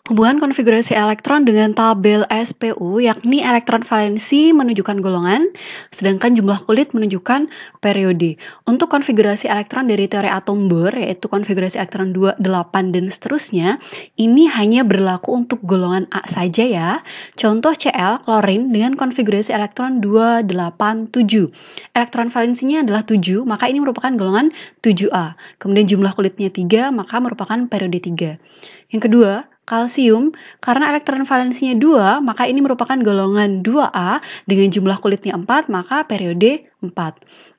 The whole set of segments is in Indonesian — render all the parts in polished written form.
Hubungan konfigurasi elektron dengan tabel SPU, yakni elektron valensi menunjukkan golongan, sedangkan jumlah kulit menunjukkan periode. Untuk konfigurasi elektron dari teori atom Bohr, yaitu konfigurasi elektron 2, 8, dan seterusnya, ini hanya berlaku untuk golongan A saja ya. Contoh Cl, klorin dengan konfigurasi elektron 2, 8, 7. Elektron valensinya adalah 7, maka ini merupakan golongan 7A. Kemudian jumlah kulitnya 3, maka merupakan periode 3. Yang kedua, kalsium, karena elektron valensinya 2, maka ini merupakan golongan 2A dengan jumlah kulitnya 4, maka periode 4.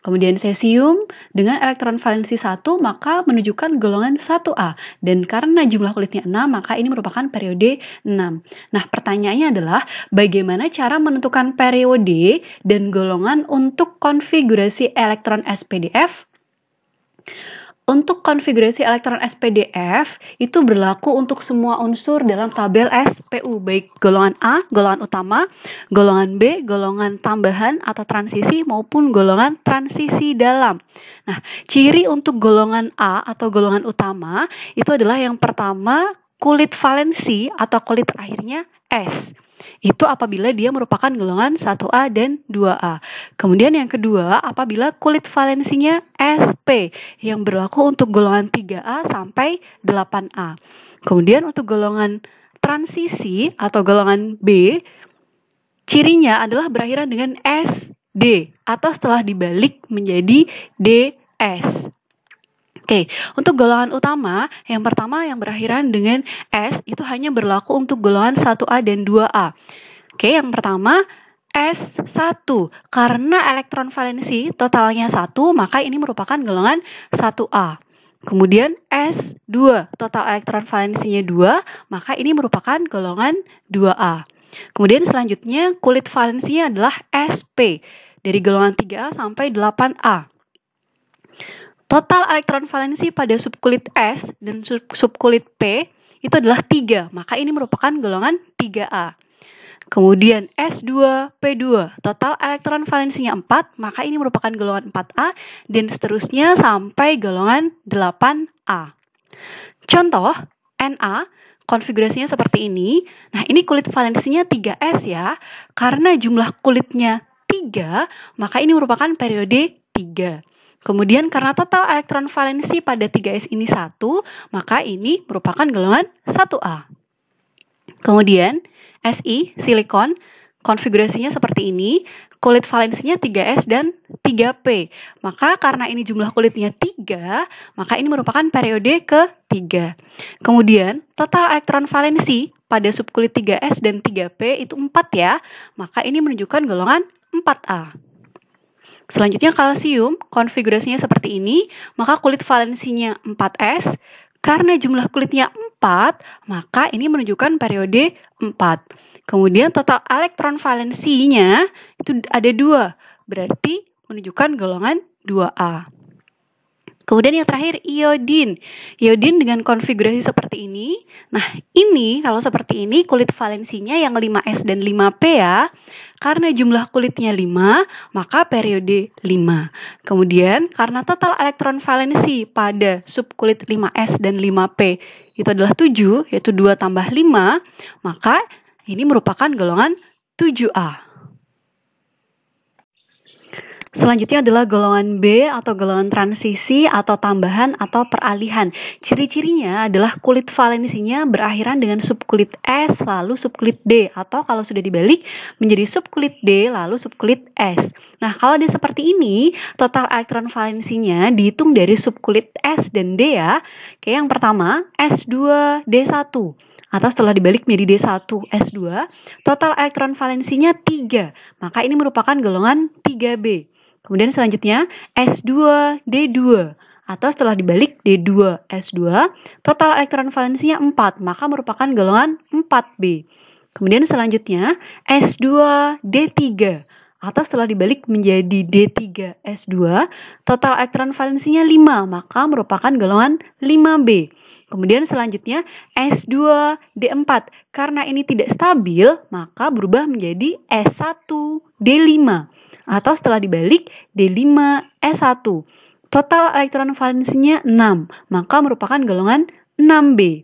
Kemudian cesium, dengan elektron valensi 1, maka menunjukkan golongan 1A. Dan karena jumlah kulitnya 6, maka ini merupakan periode 6. Nah, pertanyaannya adalah, bagaimana cara menentukan periode dan golongan untuk konfigurasi elektron SPDF? Untuk konfigurasi elektron SPDF, itu berlaku untuk semua unsur dalam tabel SPU, baik golongan A, golongan utama, golongan B, golongan tambahan atau transisi, maupun golongan transisi dalam. Nah, ciri untuk golongan A atau golongan utama, itu adalah yang pertama, kulit valensi atau kulit akhirnya S. Itu apabila dia merupakan golongan 1A dan 2A. Kemudian yang kedua, apabila kulit valensinya SP yang berlaku untuk golongan 3A sampai 8A. Kemudian untuk golongan transisi atau golongan B, cirinya adalah berakhiran dengan SD atau setelah dibalik menjadi DS. Oke, untuk golongan utama, yang pertama yang berakhiran dengan S itu hanya berlaku untuk golongan 1A dan 2A. Oke, yang pertama S1. Karena elektron valensi totalnya 1, maka ini merupakan golongan 1A. Kemudian S2, total elektron valensinya 2, maka ini merupakan golongan 2A. Kemudian selanjutnya kulit valensinya adalah SP, dari golongan 3A sampai 8A. Total elektron valensi pada subkulit S dan subkulit P itu adalah 3, maka ini merupakan golongan 3A. Kemudian S2, P2, total elektron valensinya 4, maka ini merupakan golongan 4A, dan seterusnya sampai golongan 8A. Contoh, Na, konfigurasinya seperti ini. Nah, ini kulit valensinya 3S ya. Karena jumlah kulitnya 3, maka ini merupakan periode 3. Kemudian karena total elektron valensi pada 3S ini 1, maka ini merupakan golongan 1A. Kemudian Si, silikon, konfigurasinya seperti ini, kulit valensinya 3S dan 3P. Maka karena ini jumlah kulitnya 3, maka ini merupakan periode ke-3. Kemudian total elektron valensi pada subkulit 3S dan 3P itu 4 ya, maka ini menunjukkan golongan 4A. Selanjutnya kalsium, konfigurasinya seperti ini, maka kulit valensinya 4S, karena jumlah kulitnya 4, maka ini menunjukkan periode 4. Kemudian total elektron valensinya itu ada 2, berarti menunjukkan golongan 2A. Kemudian yang terakhir iodin. Iodin dengan konfigurasi seperti ini. Nah, ini kalau seperti ini kulit valensinya yang 5S dan 5P ya. Karena jumlah kulitnya 5, maka periode 5. Kemudian karena total elektron valensi pada subkulit 5S dan 5P itu adalah 7, yaitu 2 tambah 5, maka ini merupakan golongan 7A. Selanjutnya adalah golongan B atau golongan transisi atau tambahan atau peralihan. Ciri-cirinya adalah kulit valensinya berakhiran dengan subkulit S lalu subkulit D, atau kalau sudah dibalik menjadi subkulit D lalu subkulit S. Nah, kalau dia seperti ini, total elektron valensinya dihitung dari subkulit S dan D ya. Oke, yang pertama S2D1. Atau setelah dibalik menjadi D1, S2, total elektron valensinya 3, maka ini merupakan golongan 3B. Kemudian selanjutnya S2D2, atau setelah dibalik D2, S2, total elektron valensinya 4, maka merupakan golongan 4B. Kemudian selanjutnya S2D3, atau setelah dibalik menjadi D3, S2, total elektron valensinya 5, maka merupakan golongan 5B. Kemudian selanjutnya S2D4, karena ini tidak stabil, maka berubah menjadi S1D5, atau setelah dibalik D5S1. Total elektron valensinya 6, maka merupakan golongan 6B.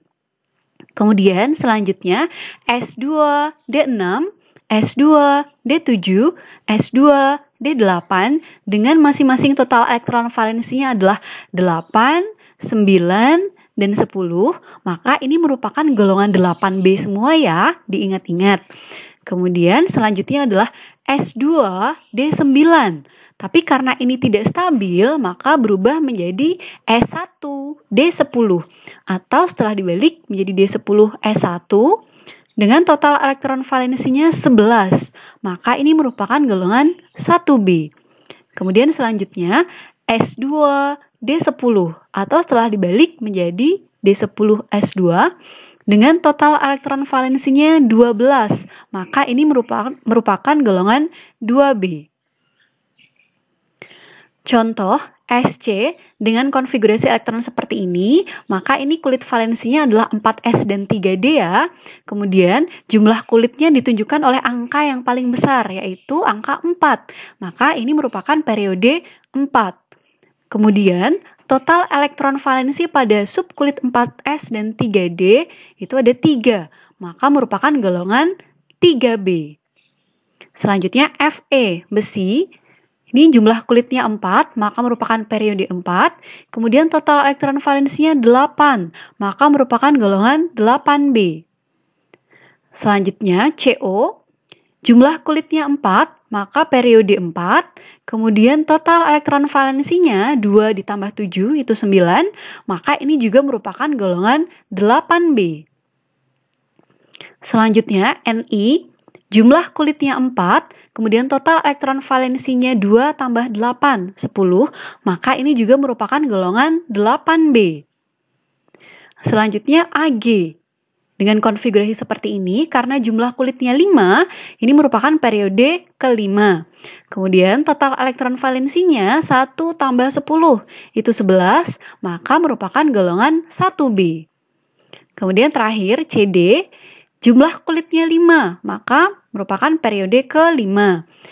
Kemudian selanjutnya S2D6, S2D7, S2D8 dengan masing-masing total elektron valensinya adalah 8, 9, dan 10, maka ini merupakan golongan 8B semua ya, diingat-ingat. Kemudian selanjutnya adalah S2D9. Tapi karena ini tidak stabil, maka berubah menjadi S1D10. Atau setelah dibalik menjadi D10S1 dengan total elektron valensinya 11. Maka ini merupakan golongan 1B. Kemudian selanjutnya S2D10 atau setelah dibalik menjadi D10S2 dengan total elektron valensinya 12. Maka ini merupakan golongan 2B. Contoh SC dengan konfigurasi elektron seperti ini, maka ini kulit valensinya adalah 4S dan 3D ya. Kemudian jumlah kulitnya ditunjukkan oleh angka yang paling besar, yaitu angka 4. Maka ini merupakan periode 4. Kemudian total elektron valensi pada subkulit 4S dan 3D itu ada 3, maka merupakan golongan 3B. Selanjutnya Fe, besi. Ini jumlah kulitnya 4, maka merupakan periode 4. Kemudian total elektron valensinya 8, maka merupakan golongan 8B. Selanjutnya CO, jumlah kulitnya 4, maka periode 4. Kemudian total elektron valensinya 2 ditambah 7, itu 9, maka ini juga merupakan golongan 8B. Selanjutnya Ni, jumlah kulitnya 4, kemudian total elektron valensinya 2 tambah 8, 10, maka ini juga merupakan golongan 8B. Selanjutnya Ag, dengan konfigurasi seperti ini, karena jumlah kulitnya 5, ini merupakan periode kelima. Kemudian total elektron valensinya 1 tambah 10, itu 11, maka merupakan golongan 1B. Kemudian terakhir CD, jumlah kulitnya 5, maka merupakan periode ke-5.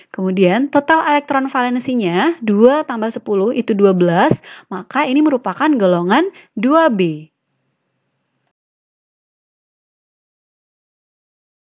Kemudian total elektron valensinya 2 tambah 10 itu 12, maka ini merupakan golongan 2B.